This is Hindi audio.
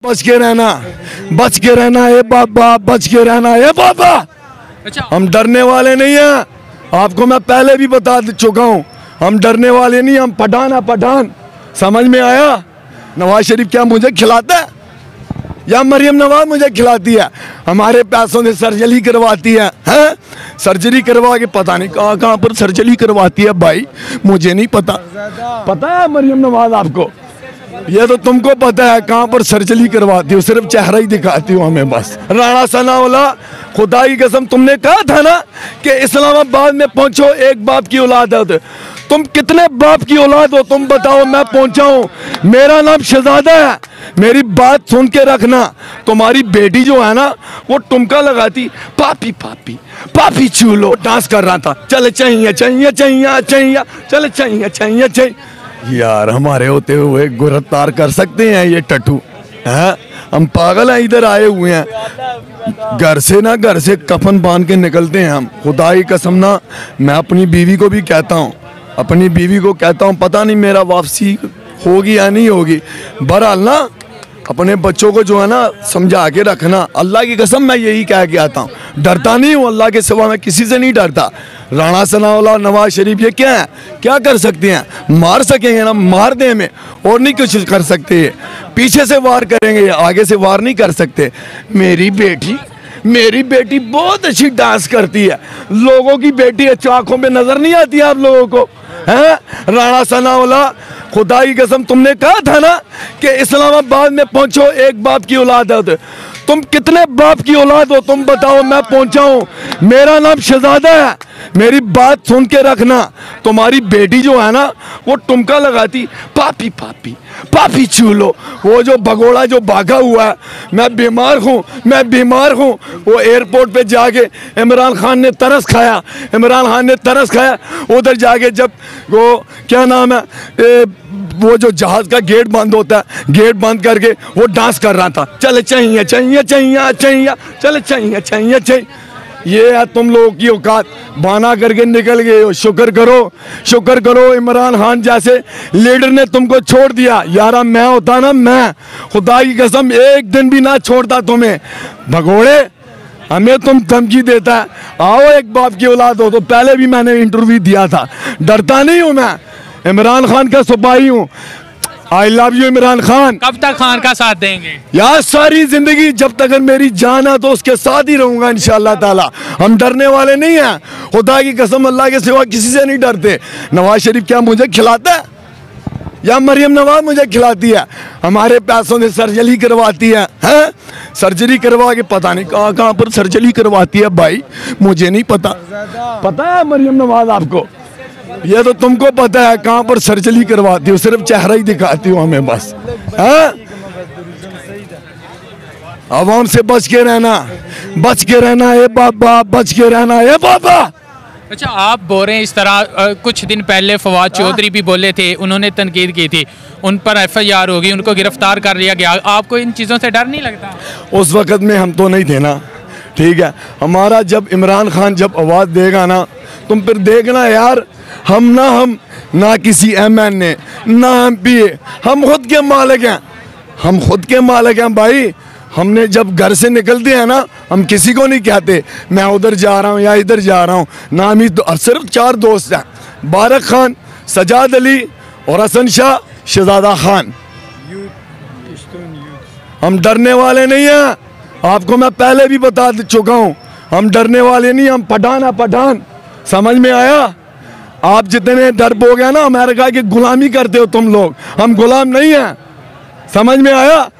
बच के रहना, बच के रहना है बाबा, बच के रहना है बाबा। अच्छा, हम डरने वाले नहीं हैं, आपको मैं पहले भी बता चुका हूँ, हम डरने वाले नहीं, हम पठान है पठान। समझ में आया? नवाज शरीफ क्या मुझे खिलाता है या मरियम नवाज मुझे खिलाती है? हमारे पैसों से सर्जरी करवाती है, हैं? सर्जरी करवा के पता नहीं कहाँ कहाँ पर सर्जरी करवाती है भाई, मुझे नहीं पता। पता है मरियम नवाज आपको? ये तो तुमको पता है कहाँ पर सर्जरी करवाती हो, सिर्फ चेहरा ही दिखाती हो हमें बस। राणा सनाउल्लाह, खुदा की कसम तुमने कहा था ना कि इस्लामाबाद में पहुंचो, एक बाप की औलाद है। तुम कितने बाप की औलाद हो तुम बताओ, मैं पहुंचा हूं। मेरा नाम शहजादा है, मेरी बात सुन के रखना। तुम्हारी बेटी जो है ना वो टुमका लगाती, पापी पापी पापी चूलो डांस कर रहा था, चले चाहिए चाहिए चाहिए चाहिए, चले चाहिए चाहिए चाहिए। यार हमारे होते हुए गिरफ्तार कर सकते हैं ये टट्टू हैं? हम पागल हैं, इधर आए हुए हैं घर से ना, घर से कफन बांध के निकलते हैं हम। खुदा की कसम ना, मैं अपनी बीवी को भी कहता हूँ, अपनी बीवी को कहता हूँ, पता नहीं मेरा वापसी होगी या नहीं होगी। बहरहाल ना अपने बच्चों को जो है ना समझा के रखना। अल्लाह की कसम मैं यही कह के आता हूँ, डरता नहीं हूँ, अल्लाह के सिवा मैं किसी से नहीं डरता। राणा सनाउल्लाह, नवाज शरीफ ये क्या है, क्या कर सकते हैं? मार सकेंगे ना, मार दें हमें, और नहीं कुछ कर सकते। पीछे से वार करेंगे, आगे से वार नहीं कर सकते। मेरी बेटी बहुत अच्छी डांस करती है, लोगों की बेटी आंखों में नजर नहीं आती आप लोगों को, हैं? राणा सनाउल्लाह, खुदा की कसम तुमने कहा था ना कि इस्लामाबाद में पहुंचो, एक बाप की औलाद है। तुम कितने बाप की औलाद हो तुम बताओ, मैं पहुंचा हूं। मेरा नाम शहजादा है, मेरी बात सुन के रखना। तुम्हारी बेटी जो है ना वो टुमका लगाती, पापी पापी पापी चूलो, वो जो भगोड़ा जो भागा हुआ है, मैं बीमार हूँ, मैं बीमार हूँ। वो एयरपोर्ट पे जाके इमरान खान ने तरस खाया, इमरान खान ने तरस खाया। उधर जाके जब वो क्या नाम है वो जो जहाज का गेट बंद होता है, गेट बंद करके वो डांस कर रहा था, चले चाहिए चाहिए चाहिए चाहिए, चले चाहिए चाहिए चाहिए। ये है तुम लोगों की औकात, बहाना करके निकल गए हो। शुक्र करो इमरान खान जैसे लीडर ने तुमको छोड़ दिया। यारा मैं होता ना, मैं खुदा की कसम एक दिन भी ना छोड़ता तुम्हें। भगोड़े, हमें तुम धमकी देता है, आओ एक बाप की औलाद हो तो। पहले भी मैंने इंटरव्यू दिया था, डरता नहीं हूँ मैं, इमरान खान का सिपाही हूँ। I love you Imran Khan. कब तक खान का साथ देंगे? यार सारी जिंदगी, जब तक मेरी जान है तो उसके साथ ही रहूंगा इंशाअल्लाह ताला। हम डरने वाले नहीं हैं, खुदा की कसम, अल्लाह के सिवा किसी से नहीं डरते। नवाज शरीफ क्या मुझे खिलाता है या मरियम नवाज मुझे खिलाती है? हमारे पैसों से सर्जरी करवाती है, हैं? सर्जरी करवा के पता नहीं कहाँ कहाँ पर सर्जरी करवाती है भाई, मुझे नहीं पता। पता है मरियम नवाज आपको? ये तो तुमको पता है कहाँ पर सर्जरी करवाती हो, सिर्फ चेहरा ही दिखाती हो हमें बस, हैं? आवाम से बच के रहना है बाबा, बच के रहना है बाबा। अच्छा, आप बोल रहे हैं इस तरह, कुछ दिन पहले फवाद चौधरी भी बोले थे, उन्होंने तनकीद की थी, उन पर FIR होगी, उनको गिरफ्तार कर लिया गया। आपको इन चीज़ों से डर नहीं लगता? उस वक़्त में हम तो नहीं थे ना, ठीक है। हमारा जब इमरान खान जब आवाज़ देगा ना, तुम फिर देखना यार, हम ना किसी MNA ना MPA, हम खुद के मालिक हैं, हम खुद के मालिक हैं भाई। हमने जब घर से निकलते हैं ना, हम किसी को नहीं कहते मैं उधर जा रहा हूँ या इधर जा रहा हूँ। नाम ही सिर्फ 4 दोस्त हैं, बारक खान, सजाद अली और हसन शाह, शहजादा खान। हम डरने वाले नहीं हैं, आपको मैं पहले भी बता चुका हूँ, हम डरने वाले नहीं, हम पठान है पठान। समझ में आया? आप जितने डरपोक हैं ना, अमेरिका की गुलामी करते हो तुम लोग, हम गुलाम नहीं हैं। समझ में आया?